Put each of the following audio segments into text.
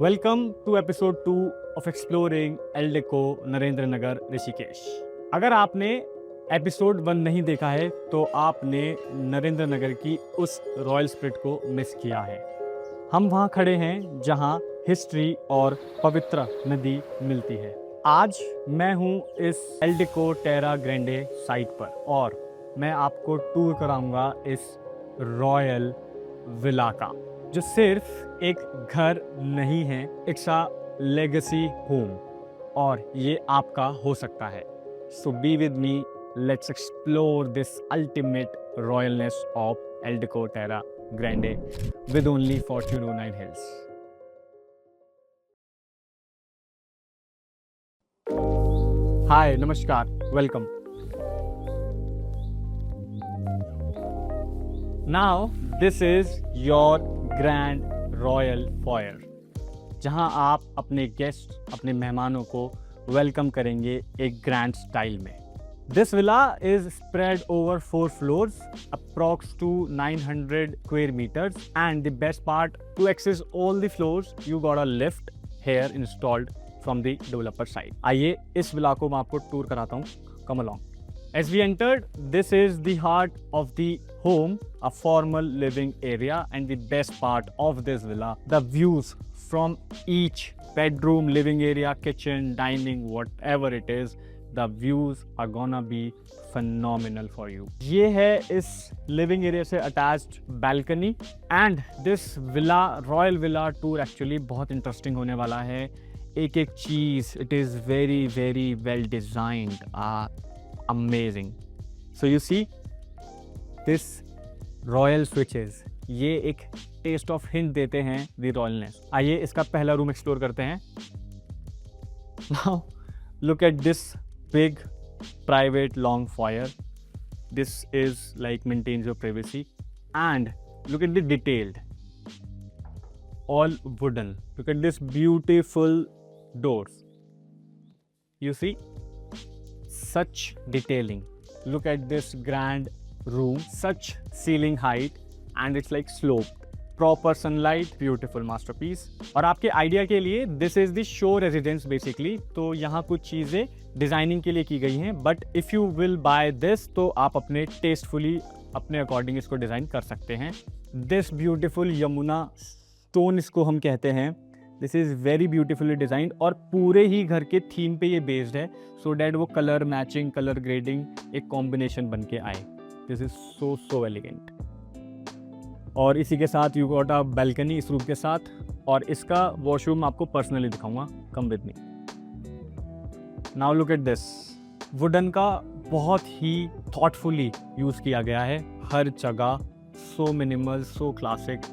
Welcome to episode 2 of exploring El Deco Narendra Nagar Rishikesh. अगर आपने episode 1 नहीं देखा है तो आपने नरेंद्र नगर की उस रॉयल स्पिरिट को मिस किया है। हम वहाँ खड़े हैं जहाँ हिस्ट्री और पवित्र नदी मिलती है। आज मैं हूँ इस L Deco Terra Grande site पर और मैं आपको टूर कराऊंगा इस रॉयल विला का, जो सिर्फ एक घर नहीं है, इट्स अ लेगेसी होम और ये आपका हो सकता है। So be with me, let's explore this ultimate royalness of El Deco Terra Grande with only Fortuneo 9 hills. Hi, नमस्कार, welcome. Now this is your grand royal foyer, जहां आप अपने गेस्ट, अपने मेहमानों को वेलकम करेंगे एक ग्रैंड स्टाइल में। This villa is spread over 4 floors, approx to 900 square meters, and the best part, to access all the floors you got a lift here installed from the developer side। आइए इस villa को मैं आपको tour कराता हूँ, come along। As we entered, this is the heart of the home, a formal living area, and the best part of this villa, the views from each bedroom, living area, kitchen, dining, whatever it is, the views are gonna be phenomenal for you। ये है इस living area से attached balcony, and this villa, royal villa tour actually बहुत interesting होने वाला है। एक एक चीज़, it is very very well designed, amazing। So you see this royal switches, ये एक taste of hint देते हैं the royalness। आइए इसका पहला रूम एक्सप्लोर करते हैं। Now look at this big private long foyer। This is like maintains your privacy, and look at the detailed, all wooden। Look at this beautiful doors, you see, such detailing। Look at this grand room, such ceiling height, and it's like sloped, proper sunlight, beautiful masterpiece। और आपके idea के लिए this is the show residence basically। तो यहाँ कुछ चीज़ें designing के लिए की गई हैं, but if you will by this तो आप अपने टेस्टफुली अपने अकॉर्डिंग इसको डिज़ाइन कर सकते हैं। दिस ब्यूटिफुल यमुना स्टोन इसको हम कहते हैं। This is very beautifully designed और पूरे ही घर के थीम पे ये बेस्ड है, सो डैट वो कलर मैचिंग, कलर ग्रेडिंग एक कॉम्बिनेशन बन के आए। This is so elegant. और इसी के साथ यू गॉट अ बैल्कनी इस रूम के साथ, और इसका वॉशरूम आपको पर्सनली दिखाऊंगा, come with me. Now look at this, wooden का बहुत ही थॉटफुली यूज़ किया गया है हर जगह, सो मिनिमल, सो क्लासिक।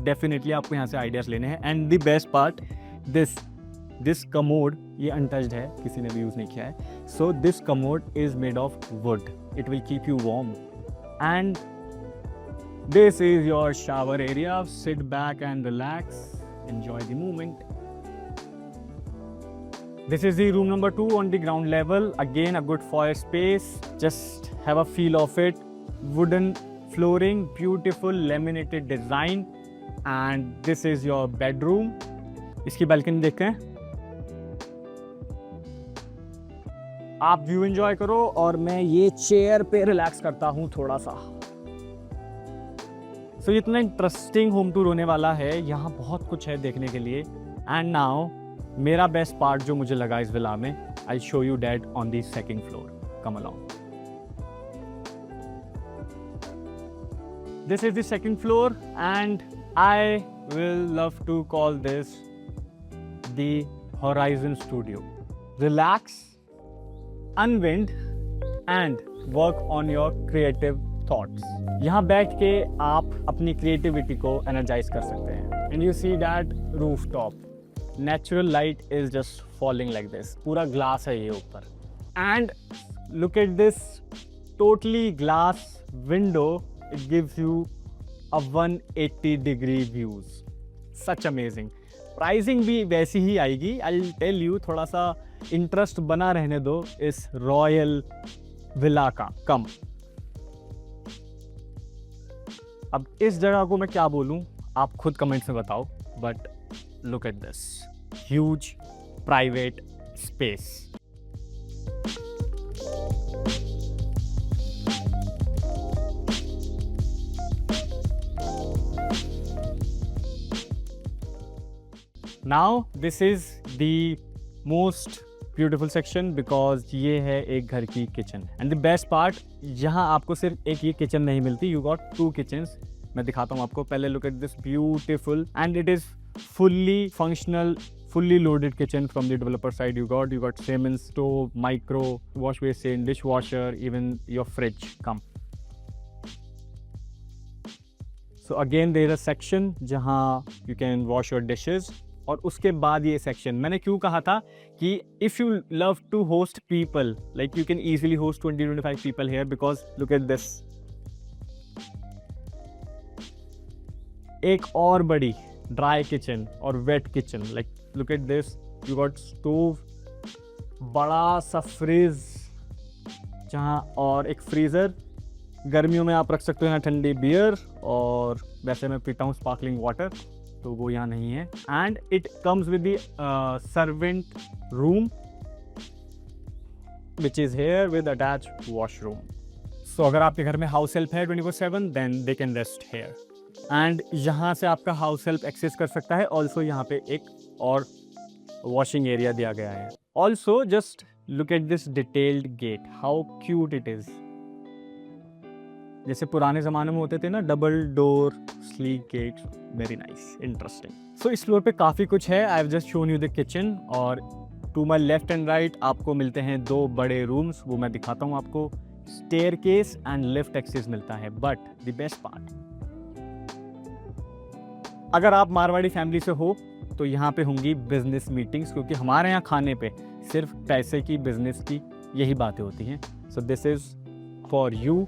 डेफिनेटली आपको यहाँ से आइडियाज़ लेने हैं। And the best part, this commode, ये अनटच्ड है, किसी ने भी यूज़ नहीं किया है। So this commode is made of would, it will keep you warm. And this is your shower area, sit back and relax, enjoy the moment. This is the room number 2 on the ground level. Again, a good foyer space. Just have a feel of it. Wooden flooring, beautiful laminated design, and this is your bedroom। इसकी balcony देखते हैं। आप view enjoy करो और मैं ये chair पे relax करता हूँ थोड़ा सा। So, इतना इंटरेस्टिंग होम टूर होने वाला है, यहाँ बहुत कुछ है देखने के लिए। एंड नाउ मेरा बेस्ट पार्ट जो मुझे लगा इस विला में, I show you that on the second floor, come along. This is the second floor and I will love to call this the Horizon Studio. Relax, unwind and work on your creative thoughts. यहाँ बैठ के आप अपनी creativity को energise कर सकते हैं। And you see that roof top, natural light is just falling like this, पूरा ग्लास है ये ऊपर। and look at this totally glass window, it gives you a 180-degree views, such amazing। pricing भी वैसी ही आएगी, I'll tell you, थोड़ा सा interest बना रहने दो इस रॉयल विला का। कम, अब इस जगह को मैं क्या बोलूँ, आप खुद कमेंट्स में बताओ, but look at this huge private space. Now this is the most beautiful section because ये है एक घर की kitchen and the best part यहाँ आपको सिर्फ एक ये किचन नहीं मिलती, you got two kitchens. मैं दिखाता हूँ आपको. पहले look at this beautiful and it is fully functional, fully loaded kitchen from the developer side. You got Siemens stove, micro, wash basin, dishwasher, even your fridge come. So again there is a section जहाँ you can wash your dishes. और उसके बाद ये section मैंने क्यों कहा था कि if you love to host people like you can easily host 20-25 people here because look at this. एक और बड़ी ड्राई किचन और wet kitchen. Like look at this, you got stove, बड़ा सा फ्रिज जहाँ और एक फ्रीज़र. गर्मियों में आप रख सकते हो यहाँ ठंडी बियर, और वैसे मैं पीता हूँ स्पार्कलिंग वाटर तो वो यहाँ नहीं है. And it comes with the servant room which is here with attach washroom. So अगर आपके घर में हाउस हेल्प है 24/7 then they can rest here. And यहाँ से आपका हाउस हेल्प एक्सेस कर सकता है. ऑल्सो यहाँ पे एक और वॉशिंग एरिया दिया गया है. Also just look at this detailed gate, how cute it is. जैसे पुराने ज़माने में होते थे ना, double door sleek gate, very nice, interesting. So इस फ्लोर पे काफ़ी कुछ है. I have just shown you the kitchen, और to my left and right आपको मिलते हैं दो बड़े रूम्स, वो मैं दिखाता हूँ आपको. स्टेयरकेस एंड लिफ्ट एक्सेस मिलता है. बट द बेस्ट पार्ट, अगर आप मारवाड़ी फैमिली से हो तो यहाँ पे होंगी बिजनेस मीटिंग्स, क्योंकि हमारे यहाँ खाने पे सिर्फ पैसे की, बिजनेस की यही बातें होती हैं. सो दिस इज़ फॉर यू.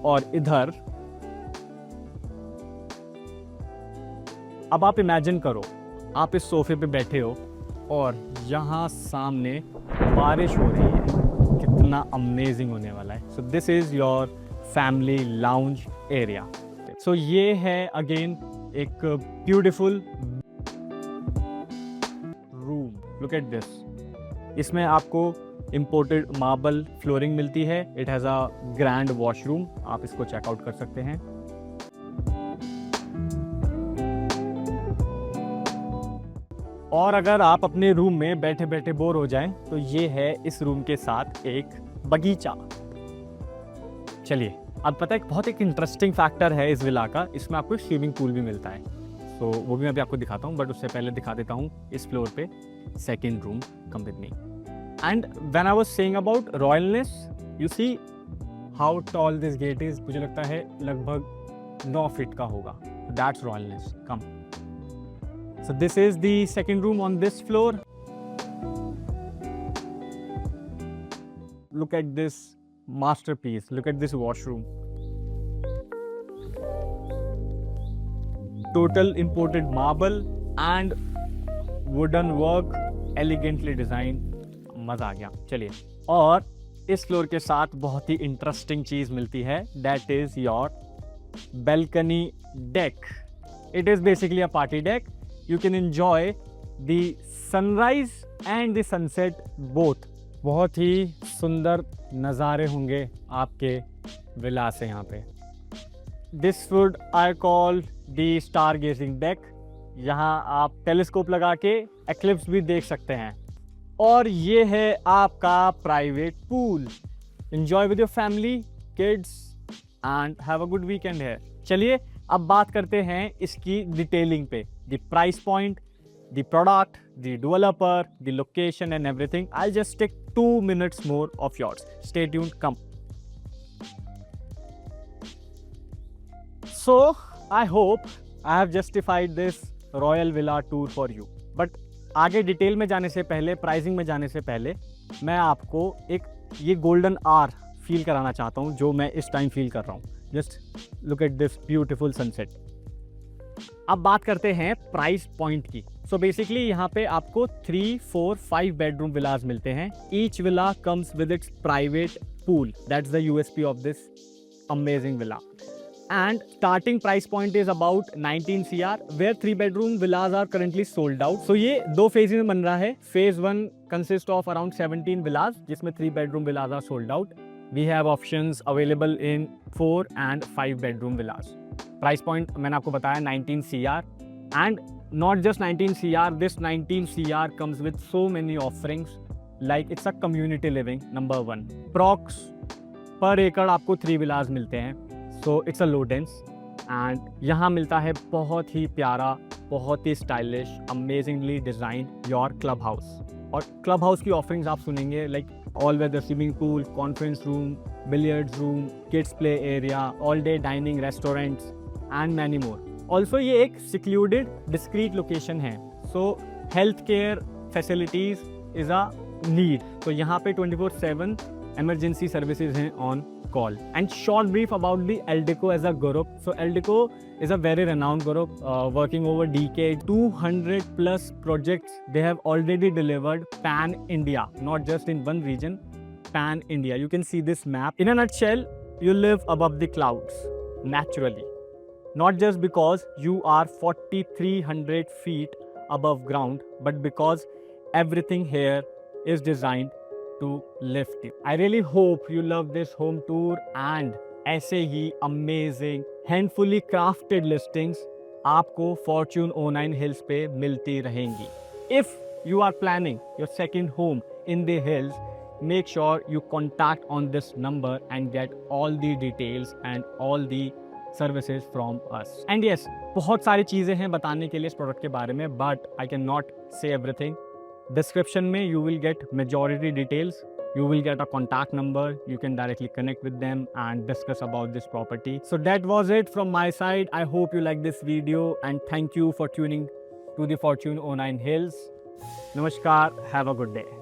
और इधर अब आप इमेजिन करो, आप इस सोफे पे बैठे हो और यहाँ सामने बारिश हो रही है. कितना अमेजिंग होने वाला है. So this is your family lounge area. So ये है अगेन एक beautiful room. Look at this. इसमें आपको इम्पोर्टेड मार्बल फ्लोरिंग मिलती है. It has a grand washroom, आप इसको चेकआउट कर सकते हैं. और अगर आप अपने रूम में बैठे बैठे बोर हो जाएं तो ये है इस रूम के साथ एक बगीचा. चलिए, अब पता है बहुत एक इंटरेस्टिंग फैक्टर है इस विला का, इसमें आपको स्विमिंग पूल भी मिलता है. तो वो भी मैं अभी आपको दिखाता हूँ, बट उससे पहले दिखा देता हूँ इस फ्लोर पे second room. Come with me. And when I was saying about royalness, you see how tall this gate is. मुझे लगता है लगभग 9 फीट का होगा. That's royalness. Come. So this is the second room on this floor. Look at this masterpiece. Look at this washroom. Total imported marble and wooden work, elegantly designed. मज़ा आ गया. चलिए, और इस फ्लोर के साथ बहुत ही इंटरेस्टिंग चीज़ मिलती है. That is your balcony deck. It is basically a party deck. You can enjoy the sunrise and the sunset both. बहुत ही सुंदर नज़ारे होंगे आपके विला से यहाँ पे. This would I call the stargazing deck. यहाँ आप टेलीस्कोप लगा के एक्लिप्स भी देख सकते हैं. और ये है आपका private pool. Enjoy with your family, kids and have a good weekend है. चलिए अब बात करते हैं इसकी डिटेलिंग पे. The price point, the product, the developer, the location and everything. I just take 2 minutes more of yours. Stay tuned. Come. So I hope I have justified this royal villa tour for you. But आगे detail में जाने से पहले, pricing में जाने से पहले, मैं आपको एक ये गोल्डन आवर फील कराना चाहता हूँ जो मैं इस टाइम फील कर रहा हूँ. Just look at this beautiful sunset. अब बात करते हैं प्राइस पॉइंट की. सो बेसिकली यहाँ पे आपको 3, 4, 5 बेडरूम विलाज मिलते हैं. Each villa comes with its private pool. That's the USP of this amazing villa. and starting price point is about 19 CR where 3-bedroom villas are currently sold out. So ये दो phases में बन रहा है. Phase 1 consists of around 17 villas जिसमें 3-bedroom villas are sold out. We have options available in 4 and 5-bedroom villas. Price point मैंने आपको बताया 19 CR and not just 19 CR, this 19 CR comes with so many offerings like it's a community living number 1. Prox per acre आपको 3 villas मिलते हैं. So it's a low dense and यहाँ मिलता है बहुत ही प्यारा, बहुत ही stylish, amazingly designed your club house. और क्लब हाउस की ऑफरिंग्स आप सुनेंगे like all weather swimming pool, conference room, billiards room, kids play area, all day dining restaurants and many more. Also ये एक सिक्लूडेड डिस्क्रीट लोकेशन है. So health care facilities is a need. तो यहाँ पे 24/7 emergency services हैं on call. And short brief about the Eldeco as a group. So Eldeco is a very renowned group working over decades. 200 plus projects they have already delivered pan India, not just in one region, pan India. You can see this map. In a nutshell, you live above the clouds naturally. Not just because you are 4,300 feet above ground, but because everything here is designed to lift you. I really hope you love this home tour and ऐसे ही amazing handfully crafted listings आपको Fortune 09 Hills पे मिलती रहेंगी. If you are planning your second home in the hills, make sure you contact on this number and get all the details and all the services from us. And yes, बहुत सारी चीज़ें हैं बताने के लिए इस प्रोडक्ट के बारे में, but I cannot say everything. Description में you will get majority details. You will get a contact number. You can directly connect with them and discuss about this property. So that was it from my side. I hope you like this video and thank you for tuning to the Fortune 09 Hills. Namaskar. Have a good day.